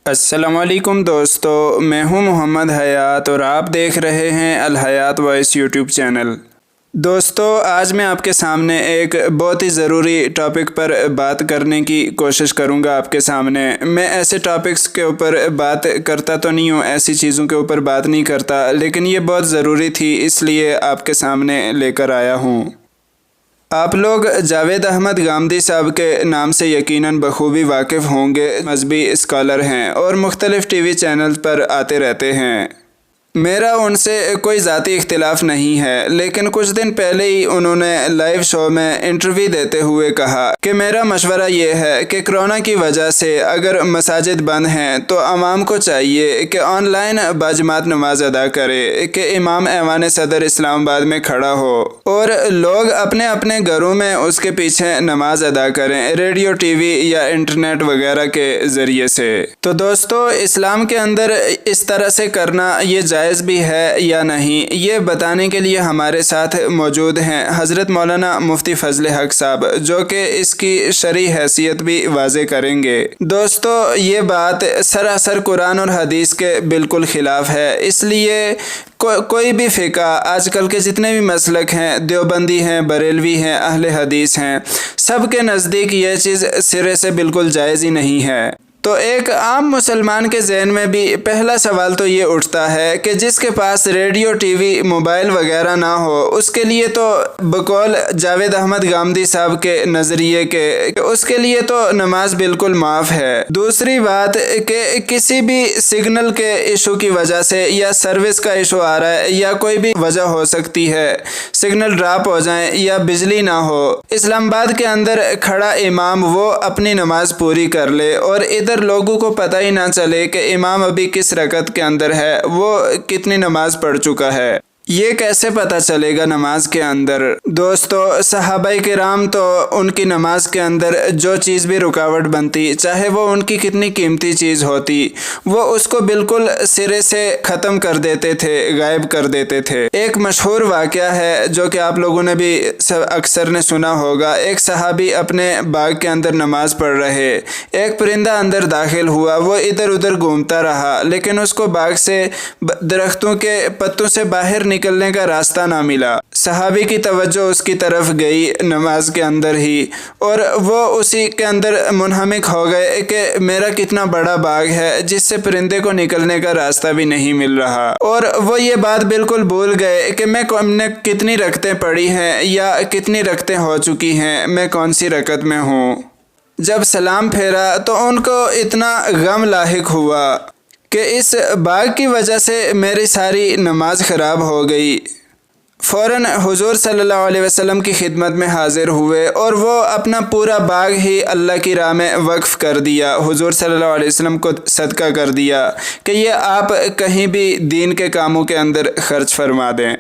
السلام علیکم دوستو، میں ہوں محمد حیات اور آپ دیکھ رہے ہیں الحیات وائس یوٹیوب چینل۔ دوستو، آج میں آپ کے سامنے ایک بہت ہی ضروری ٹاپک پر بات کرنے کی کوشش کروں گا۔ آپ کے سامنے میں ایسے ٹاپکس کے اوپر بات کرتا تو نہیں ہوں، ایسی چیزوں کے اوپر بات نہیں کرتا، لیکن یہ بہت ضروری تھی، اس لیے آپ کے سامنے لے کر آیا ہوں۔ آپ لوگ جاوید احمد گامدی صاحب کے نام سے یقیناً بخوبی واقف ہوں گے۔ مذہبی اسکالر ہیں اور مختلف ٹی وی چینلز پر آتے رہتے ہیں۔ میرا ان سے کوئی ذاتی اختلاف نہیں ہے، لیکن کچھ دن پہلے ہی انہوں نے لائیو شو میں انٹرویو دیتے ہوئے کہا کہ میرا مشورہ یہ ہے کہ کرونا کی وجہ سے اگر مساجد بند ہیں تو عوام کو چاہیے کہ آن لائن باجماعت نماز ادا کرے، کہ امام ایوان صدر اسلام آباد میں کھڑا ہو اور لوگ اپنے اپنے گھروں میں اس کے پیچھے نماز ادا کریں، ریڈیو، ٹی وی یا انٹرنیٹ وغیرہ کے ذریعے سے۔ تو دوستو، اسلام کے اندر اس طرح سے کرنا یہ جائز بھی ہے یا نہیں، یہ بتانے کے لیے ہمارے ساتھ موجود ہیں حضرت مولانا مفتی فضل حق صاحب، جو کہ اس کی شرعی حیثیت بھی واضح کریں گے۔ دوستو، یہ بات سراسر قرآن اور حدیث کے بالکل خلاف ہے، اس لیے کوئی بھی فقہ، آج کل کے جتنے بھی مسلک ہیں، دیوبندی ہیں، بریلوی ہیں، اہل حدیث ہیں، سب کے نزدیک یہ چیز سرے سے بالکل جائز ہی نہیں ہے۔ تو ایک عام مسلمان کے ذہن میں بھی پہلا سوال تو یہ اٹھتا ہے کہ جس کے پاس ریڈیو، ٹی وی، موبائل وغیرہ نہ ہو، اس کے لیے تو بقول جاوید احمد گامدی صاحب کے نظریے کے کہ اس کے لیے تو نماز بالکل معاف ہے۔ دوسری بات کہ کسی بھی سگنل کے ایشو کی وجہ سے یا سروس کا ایشو آ رہا ہے یا کوئی بھی وجہ ہو سکتی ہے، سگنل ڈراپ ہو جائیں یا بجلی نہ ہو، اسلام آباد کے اندر کھڑا امام وہ اپنی نماز پوری کر لے اور ادھر لوگوں کو پتہ ہی نہ چلے کہ امام ابھی کس رکعت کے اندر ہے، وہ کتنی نماز پڑھ چکا ہے۔ یہ کیسے پتہ چلے گا نماز کے اندر؟ دوستو، صحابہ کرام تو ان کی نماز کے اندر جو چیز بھی رکاوٹ بنتی، چاہے وہ ان کی کتنی قیمتی چیز ہوتی، وہ اس کو بالکل سرے سے ختم کر دیتے تھے، غائب کر دیتے تھے۔ ایک مشہور واقعہ ہے جو کہ آپ لوگوں نے بھی اکثر نے سنا ہوگا۔ ایک صحابی اپنے باغ کے اندر نماز پڑھ رہے، ایک پرندہ اندر داخل ہوا، وہ ادھر ادھر گھومتا رہا، لیکن اس کو باغ سے درختوں کے پتوں سے باہر نکلنے کا راستہ نہ ملا۔ صحابی کی توجہ اس کی طرف گئی نماز کے اندر ہی، اور وہ اسی کے اندر منہمک ہو گئے کہ میرا کتنا بڑا باغ ہے جس سے پرندے کو نکلنے کا راستہ بھی نہیں مل رہا، اور وہ یہ بات بالکل بھول گئے کہ میں نے کتنی رکعتیں پڑھی ہیں یا کتنی رکعتیں ہو چکی ہیں، میں کون سی رکعت میں ہوں۔ جب سلام پھیرا تو ان کو اتنا غم لاحق ہوا کہ اس باغ کی وجہ سے میری ساری نماز خراب ہو گئی۔ فوراً حضور صلی اللہ علیہ وسلم کی خدمت میں حاضر ہوئے اور وہ اپنا پورا باغ ہی اللہ کی راہ میں وقف کر دیا، حضور صلی اللہ علیہ وسلم کو صدقہ کر دیا کہ یہ آپ کہیں بھی دین کے کاموں کے اندر خرچ فرما دیں۔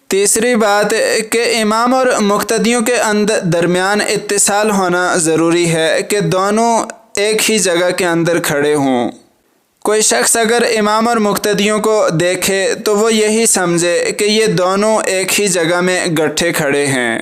تیسری بات کہ امام اور مقتدیوں کے درمیان اتصال ہونا ضروری ہے کہ دونوں ایک ہی جگہ کے اندر کھڑے ہوں۔ کوئی شخص اگر امام اور مقتدیوں کو دیکھے تو وہ یہی سمجھے کہ یہ دونوں ایک ہی جگہ میں گٹھے کھڑے ہیں۔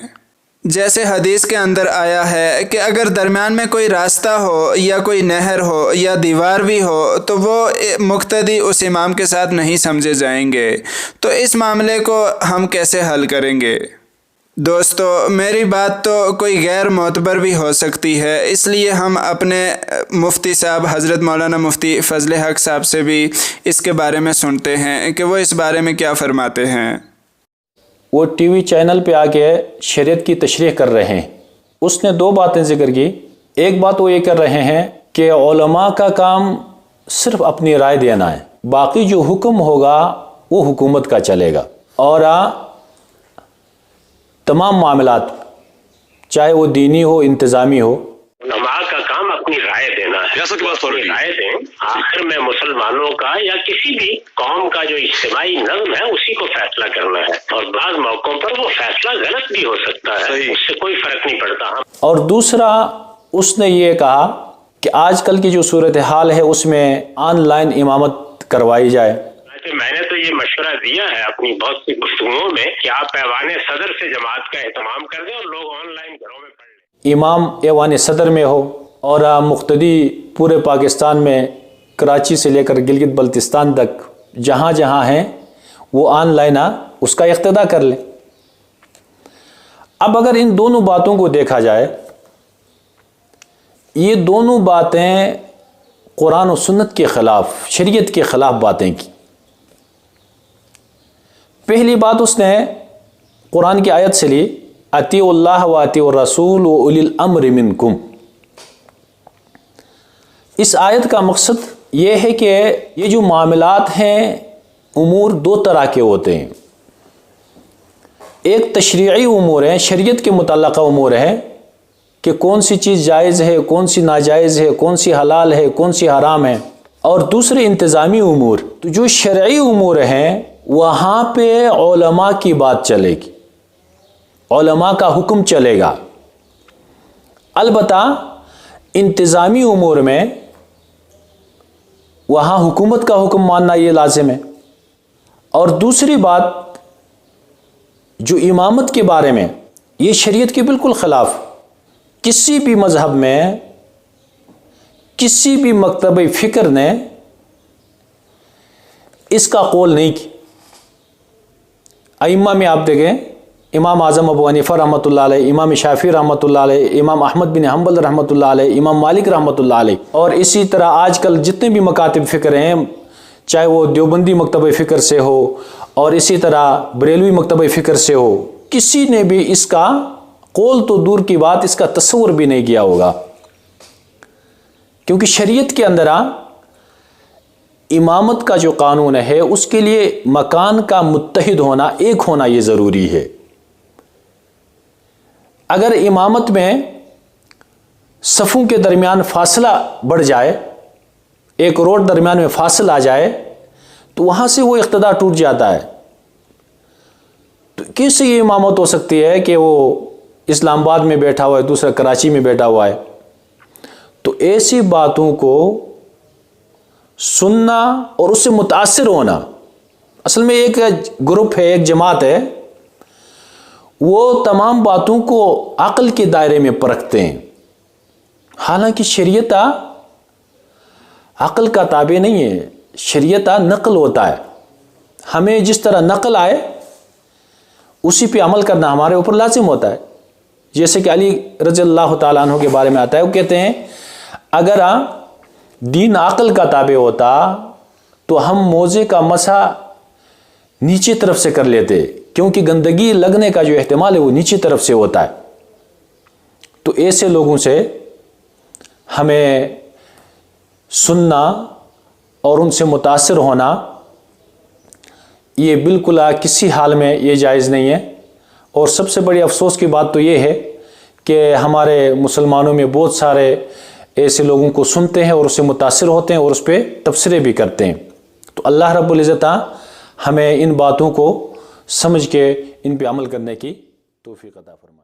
جیسے حدیث کے اندر آیا ہے کہ اگر درمیان میں کوئی راستہ ہو یا کوئی نہر ہو یا دیوار بھی ہو تو وہ مقتدی اس امام کے ساتھ نہیں سمجھے جائیں گے۔ تو اس معاملے کو ہم کیسے حل کریں گے؟ دوستو، میری بات تو کوئی غیر معتبر بھی ہو سکتی ہے، اس لیے ہم اپنے مفتی صاحب حضرت مولانا مفتی فضل حق صاحب سے بھی اس کے بارے میں سنتے ہیں کہ وہ اس بارے میں کیا فرماتے ہیں۔ وہ ٹی وی چینل پہ آ کے شریعت کی تشریح کر رہے ہیں۔ اس نے دو باتیں ذکر کی۔ ایک بات وہ یہ کر رہے ہیں کہ علماء کا کام صرف اپنی رائے دینا ہے، باقی جو حکم ہوگا وہ حکومت کا چلے گا، اور تمام معاملات چاہے وہ دینی ہو، انتظامی ہو، علماء کا کام اپنی رائے دینا ہے، اپنی رائے دیں۔ آخر میں مسلمانوں کا یا کسی بھی قوم کا جو اجتماعی نظم ہے اسی کو فیصلہ کرنا ہے، اور بعض موقعوں پر وہ فیصلہ غلط بھی ہو سکتا ہے، اس سے کوئی فرق نہیں پڑتا۔ اور دوسرا اس نے یہ کہا کہ آج کل کی جو صورتحال ہے اس میں آن لائن امامت کروائی جائے۔ میں نے تو یہ مشورہ دیا ہے اپنی بہت سی گفتگوؤں میں کہ آپ ایوان صدر سے جماعت کا اہتمام کر دیں اور لوگ آن لائن گھروں میں پڑھ لیں۔ امام ایوان صدر میں ہو اور مقتدی پورے پاکستان میں کراچی سے لے کر گلگت بلتستان تک جہاں جہاں ہیں وہ آن لائن اس کا اقتدا کر لیں۔ اب اگر ان دونوں باتوں کو دیکھا جائے، یہ دونوں باتیں قرآن و سنت کے خلاف، شریعت کے خلاف باتیں کی۔ پہلی بات اس نے قرآن کی آیت سے لی، اطیعوا اللہ و اطیعوا الرسول و اولی الامر منکم۔ اس آیت کا مقصد یہ ہے کہ یہ جو معاملات ہیں، امور دو طرح کے ہوتے ہیں۔ ایک تشریعی امور ہیں، شریعت کے متعلقہ امور ہیں کہ کون سی چیز جائز ہے، کون سی ناجائز ہے، کون سی حلال ہے، کون سی حرام ہے۔ اور دوسرے انتظامی امور۔ تو جو شرعی امور ہیں وہاں پہ علماء کی بات چلے گی، علماء کا حکم چلے گا۔ البتہ انتظامی امور میں وہاں حکومت کا حکم ماننا یہ لازم ہے۔ اور دوسری بات جو امامت کے بارے میں، یہ شریعت کے بالکل خلاف، کسی بھی مذہب میں کسی بھی مکتب فکر نے اس کا قول نہیں کی۔ ائمہ میں آپ دیکھیں، امام اعظم ابو حنیفہ رحمۃ اللہ علیہ، امام شافعی رحمۃ اللہ علیہ، امام احمد بن حنبل رحمۃ اللہ علیہ، امام مالک رحمۃ اللہ علیہ، اور اسی طرح آج کل جتنے بھی مکاتب فکر ہیں، چاہے وہ دیوبندی مکتب فکر سے ہو اور اسی طرح بریلوی مکتب فکر سے ہو، کسی نے بھی اس کا قول تو دور کی بات، اس کا تصور بھی نہیں کیا ہوگا۔ کیونکہ شریعت کے اندر امامت کا جو قانون ہے اس کے لیے مکان کا متحد ہونا، ایک ہونا یہ ضروری ہے۔ اگر امامت میں صفوں کے درمیان فاصلہ بڑھ جائے، ایک روڈ درمیان میں فاصل آ جائے، تو وہاں سے وہ اقتدا ٹوٹ جاتا ہے۔ تو کیسے یہ امامت ہو سکتی ہے کہ وہ اسلام آباد میں بیٹھا ہوا ہے، دوسرا کراچی میں بیٹھا ہوا ہے؟ تو ایسی باتوں کو سننا اور اس سے متاثر ہونا، اصل میں ایک گروپ ہے، ایک جماعت ہے، وہ تمام باتوں کو عقل کے دائرے میں پرکھتے ہیں، حالانکہ شریعت عقل کا تابع نہیں ہے، شریعت نقل ہوتا ہے۔ ہمیں جس طرح نقل آئے اسی پہ عمل کرنا ہمارے اوپر لازم ہوتا ہے۔ جیسے کہ علی رضی اللہ تعالیٰ عنہ کے بارے میں آتا ہے، وہ کہتے ہیں اگر دین عقل کا تابع ہوتا تو ہم موزے کا مسح نیچے طرف سے کر لیتے، کیونکہ گندگی لگنے کا جو احتمال ہے وہ نیچے طرف سے ہوتا ہے۔ تو ایسے لوگوں سے ہمیں سننا اور ان سے متاثر ہونا یہ بالکل کسی حال میں یہ جائز نہیں ہے۔ اور سب سے بڑی افسوس کی بات تو یہ ہے کہ ہمارے مسلمانوں میں بہت سارے ایسے لوگوں کو سنتے ہیں اور اس سے متاثر ہوتے ہیں اور اس پہ تبصرے بھی کرتے ہیں۔ تو اللہ رب العزت ہمیں ان باتوں کو سمجھ کے ان پہ عمل کرنے کی توفیق عطا فرمائے۔